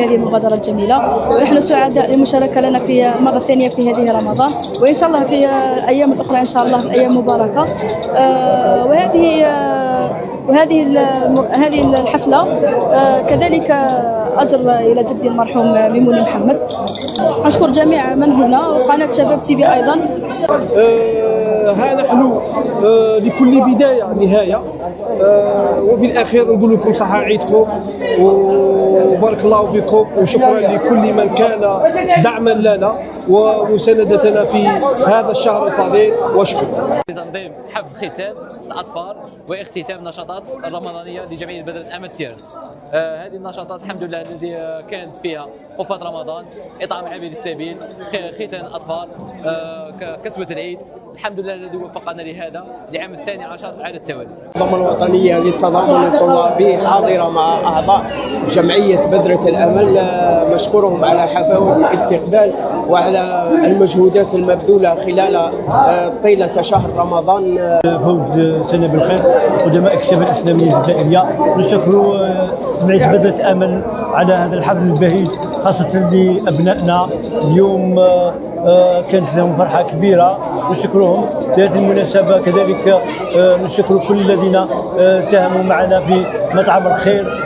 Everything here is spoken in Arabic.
في هذه المبادرة الجميلة، ونحن سعداء للمشاركة لنا في المرة الثانية في هذه رمضان، وإن شاء الله في أيام أخرى إن شاء الله أيام مباركة. وهذه الحفلة كذلك أجر إلى جدي المرحوم ميموني محمد. أشكر جميع من هنا وقناة شباب تي في أيضا. ها نحن لكل بداية نهاية، وفي الأخير نقول لكم صحة عيدكم وبارك الله فيكم، وشكرا لكل من كان دعما لنا ومساندتنا في هذا الشهر الفضيل، وشكرا. تنظيم حفل ختام الأطفال واختتام النشاطات الرمضانية لجمعية بدر الأمل تيرت. هذه النشاطات الحمد لله التي كانت فيها قفة رمضان، إطعام عابر السبيل، ختان الأطفال، كسوة العيد، الحمد لله الذي وفقنا لهذا لعام 12 على التوالي. الضمن الوطنية للتضامن الطلابي حاضرة مع أعضاء جمعية بذرة الأمل، نشكرهم على حفاوة الاستقبال وعلى المجهودات المبذولة خلال طيلة شهر رمضان. فوز سنة بالخير قدماء الكتابة الإسلامية الجزائرية، نشكر جمعية بذرة أمل على هذا الحفل البهيج، خاصة لأبنائنا اليوم كانت لهم فرحة كبيرة، نشكرهم بهذه المناسبة. كذلك نشكر كل الذين ساهموا معنا في مطعم الخير